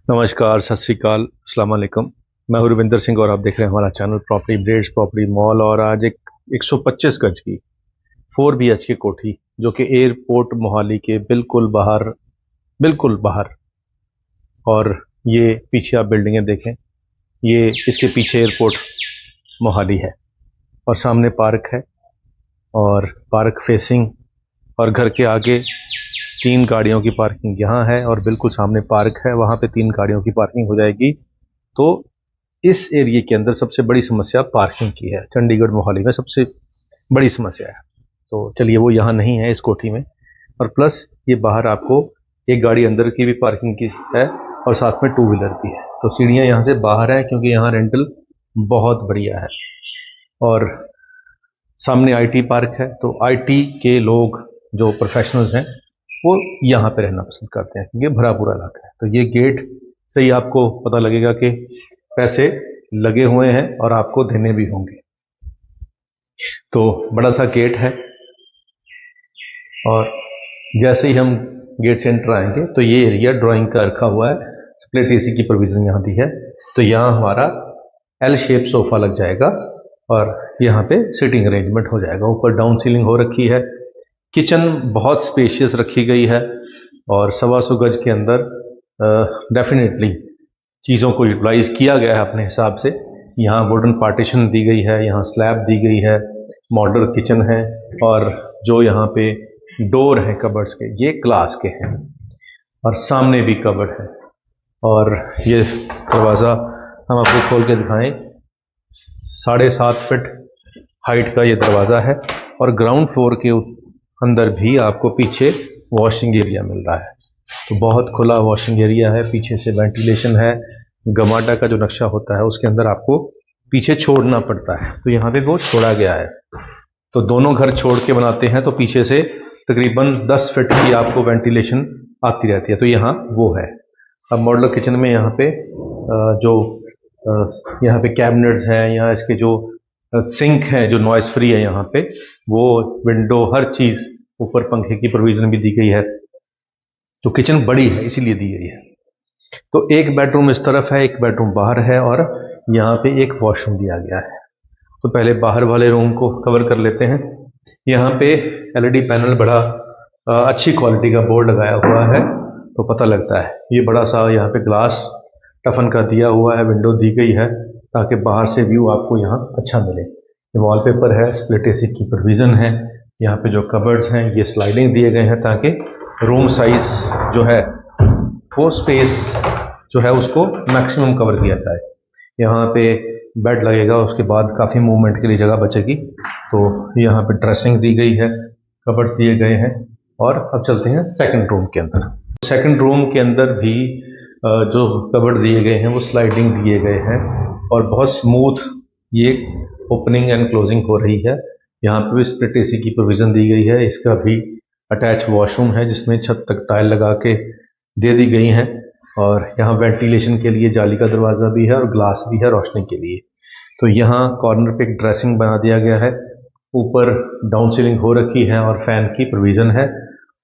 नमस्कार, सत श्री अकाल, अस्सलाम वालेकुम। मैं हूं रविंदर सिंह और आप देख रहे हैं हमारा channel property updates property mall. और आज एक 125 गज की 4 BHK कोठी जो कि एयरपोर्ट मोहाली के बिल्कुल बाहर। और ये पीछे आप बिल्डिंगें देखें, ये इसके पीछे एयरपोर्ट मोहाली है और सामने पार्क है और पार्क फेसिंग, और घर के आगे 3 गाड़ियों की पार्किंग यहाँ है और बिल्कुल सामने पार्क है, वहाँ पे 3 गाड़ियों की पार्किंग हो जाएगी। तो इस एरिया के अंदर सबसे बड़ी समस्या पार्किंग की है, चंडीगढ़ मोहाली में सबसे बड़ी समस्या है। तो चलिए, वो यहाँ नहीं है इस कोठी में। और प्लस ये बाहर आपको एक गाड़ी अंदर की भी पार्किंग की है और साथ में 2 व्हीलर भी है। तो सीढ़ियाँ यहाँ से बाहर है क्योंकि यहाँ रेंटल बहुत बढ़िया है। और सामने IT पार्क है, तो IT के लोग जो प्रोफेशनल्स हैं वो यहाँ पे रहना पसंद करते हैं क्योंकि भरा पूरा इलाका है। तो ये गेट से ही आपको पता लगेगा कि पैसे लगे हुए हैं और आपको देने भी होंगे। तो बड़ा सा गेट है और जैसे ही हम गेट से एंटर आएंगे तो ये एरिया ड्राइंग का रखा हुआ है, स्प्लिट AC की प्रोविजन यहाँ दी है। तो यहाँ हमारा L शेप सोफा लग जाएगा और यहाँ पे सिटिंग अरेंजमेंट हो जाएगा। ऊपर डाउन सीलिंग हो रखी है, किचन बहुत स्पेशियस रखी गई है और 125 गज के अंदर डेफिनेटली चीज़ों को यूटिलाइज किया गया है अपने हिसाब से। यहाँ वुडन पार्टीशन दी गई है, यहाँ स्लैब दी गई है, मॉडर्न किचन है और जो यहाँ पे डोर है कबर्ड्स के, ये ग्लास के हैं और सामने भी कबर्ड है। और ये दरवाज़ा हम आपको खोल के दिखाएं, 7.5 फीट हाइट का ये दरवाज़ा है और ग्राउंड फ्लोर के अंदर भी आपको पीछे वॉशिंग एरिया मिल रहा है। तो बहुत खुला वॉशिंग एरिया है, पीछे से वेंटिलेशन है। गमाडा का जो नक्शा होता है उसके अंदर आपको पीछे छोड़ना पड़ता है, तो यहाँ पे वो छोड़ा गया है। तो दोनों घर छोड़ के बनाते हैं तो पीछे से तकरीबन 10 फीट की आपको वेंटिलेशन आती रहती है, तो यहाँ वो है। अब मॉडलर किचन में यहाँ पे यहाँ पे कैबिनेट्स हैं, यहाँ इसके जो सिंक है जो नॉइस फ्री है, यहाँ पे वो विंडो हर चीज़, ऊपर पंखे की प्रोविजन भी दी गई है। तो किचन बड़ी है इसीलिए दी गई है। तो एक बेडरूम इस तरफ है, एक बेडरूम बाहर है और यहाँ पे एक वॉशरूम दिया गया है। तो पहले बाहर वाले रूम को कवर कर लेते हैं। यहाँ पे LED पैनल बड़ा अच्छी क्वालिटी का बोर्ड लगाया हुआ है, तो पता लगता है। ये बड़ा सा यहाँ पे ग्लास टफन का दिया हुआ है, विंडो दी गई है ताकि बाहर से व्यू आपको यहाँ अच्छा मिले। ये वॉलपेपर है, स्प्लिट AC की प्रोविज़न है। यहाँ पे जो कबर्ड्स हैं ये स्लाइडिंग दिए गए हैं ताकि रूम साइज जो है वो स्पेस जो है उसको मैक्सिमम कवर किया जाए। यहाँ पे बेड लगेगा, उसके बाद काफ़ी मूवमेंट के लिए जगह बचेगी। तो यहाँ पे ड्रेसिंग दी गई है, कबर्ड दिए गए हैं। और अब चलते हैं सेकंड रूम के अंदर। सेकंड रूम के अंदर भी जो कबर्ड दिए गए हैं वो स्लाइडिंग दिए गए हैं और बहुत स्मूथ ये ओपनिंग एंड क्लोजिंग हो रही है। यहाँ पे भी स्प्लिट AC की प्रोविज़न दी गई है। इसका भी अटैच वॉशरूम है जिसमें छत तक टाइल लगा के दे दी गई हैं और यहाँ वेंटिलेशन के लिए जाली का दरवाज़ा भी है और ग्लास भी है रोशनी के लिए। तो यहाँ कॉर्नर पे एक ड्रेसिंग बना दिया गया है, ऊपर डाउन सीलिंग हो रखी है और फैन की प्रोविज़न है।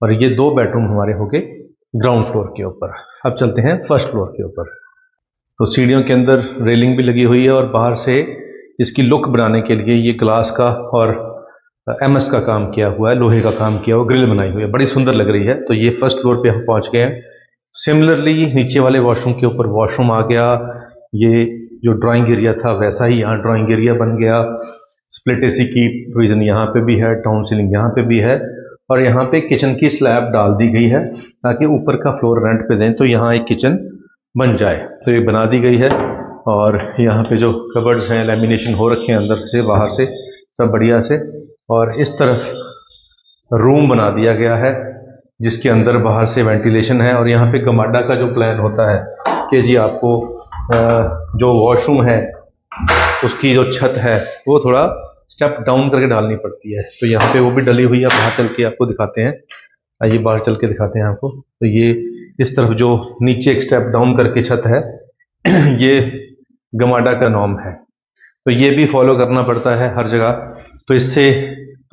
और ये 2 बेडरूम हमारे हो गए ग्राउंड फ्लोर के ऊपर। अब चलते हैं फर्स्ट फ्लोर के ऊपर। तो सीढ़ियों के अंदर रेलिंग भी लगी हुई है और बाहर से इसकी लुक बनाने के लिए ये ग्लास का और MS का काम किया हुआ है, लोहे का काम किया हुआ, ग्रिल बनाई हुई है, बड़ी सुंदर लग रही है। तो ये फर्स्ट फ्लोर पे हम पहुंच गए हैं। सिमिलरली नीचे वाले वॉशरूम के ऊपर वॉशरूम आ गया। ये जो ड्राइंग एरिया था वैसा ही यहाँ ड्राइंग एरिया बन गया। स्प्लिट AC की प्रोविजन यहाँ पे भी है, डाउन सीलिंग यहाँ पे भी है और यहाँ पे किचन की स्लैब डाल दी गई है ताकि ऊपर का फ्लोर रेंट पे दें तो यहाँ एक किचन बन जाए। तो ये बना दी गई है और यहाँ पे जो कबर्ड्स हैं लैमिनेशन हो रखे हैं अंदर से बाहर से सब बढ़िया से। और इस तरफ रूम बना दिया गया है जिसके अंदर बाहर से वेंटिलेशन है। और यहाँ पे गमाडा का जो प्लान होता है कि जी आपको जो वॉशरूम है उसकी जो छत है वो थोड़ा स्टेप डाउन करके डालनी पड़ती है, तो यहाँ पे वो भी डली हुई है। बाहर चल के आपको दिखाते हैं, आइए बाहर चल के दिखाते हैं आपको। तो ये इस तरफ जो नीचे एक स्टेप डाउन करके छत है ये गमाडा का नॉर्म है, तो ये भी फॉलो करना पड़ता है हर जगह। तो इससे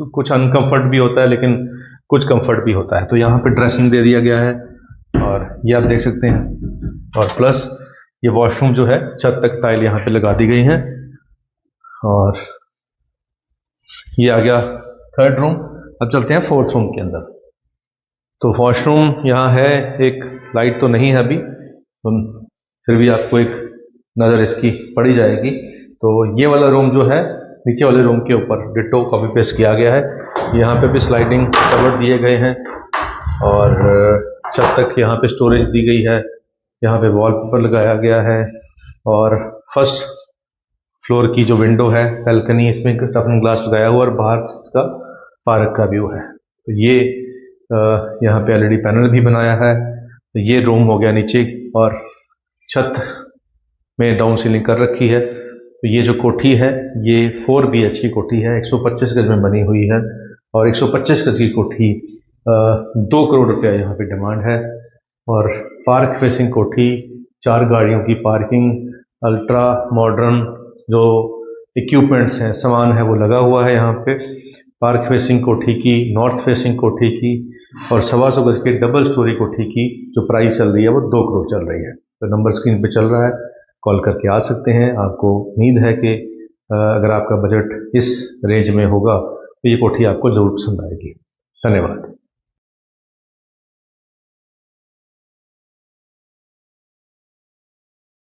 कुछ अनकंफर्ट भी होता है लेकिन कुछ कंफर्ट भी होता है। तो यहाँ पे ड्रेसिंग दे दिया गया है और ये आप देख सकते हैं और प्लस ये वॉशरूम जो है छत तक टाइल यहाँ पे लगा दी गई है। और ये आ गया थर्ड रूम। अब चलते हैं फोर्थ रूम के अंदर। तो वॉशरूम यहाँ है, एक लाइट तो नहीं है अभी, तो फिर भी आपको एक नज़र इसकी पड़ी जाएगी। तो ये वाला रूम जो है नीचे वाले रूम के ऊपर डिट्टो कॉपी पेस्ट किया गया है। यहाँ पे भी स्लाइडिंग कवर्ड दिए गए हैं और छत तक यहाँ पे स्टोरेज दी गई है। यहाँ पे वॉलपेपर लगाया गया है और फर्स्ट फ्लोर की जो विंडो है बालकनी, इसमें टफन ग्लास लगाया हुआ और बाहर का पार्क का व्यू है। तो ये यहाँ पे एलईडी पैनल भी बनाया है। तो ये रूम हो गया नीचे, और छत में डाउन सीलिंग कर रखी है। तो ये जो कोठी है ये 4 BH की कोठी है, 125 गज में बनी हुई है और 125 गज की कोठी 2 करोड़ रुपया यहाँ पे डिमांड है। और पार्क फेसिंग कोठी, 4 गाड़ियों की पार्किंग, अल्ट्रा मॉडर्न जो इक्विपमेंट्स हैं, सामान है, वो लगा हुआ है यहाँ पे। पार्क फेसिंग कोठी की, नॉर्थ फेसिंग कोठी की और 125 गज की डबल स्टोरी कोठी की जो प्राइस चल रही है वो 2 करोड़ चल रही है। तो नंबर स्क्रीन पे चल रहा है, कॉल करके आ सकते हैं। आपको उम्मीद है कि अगर आपका बजट इस रेंज में होगा तो ये कोठी आपको जरूर पसंद आएगी। धन्यवाद।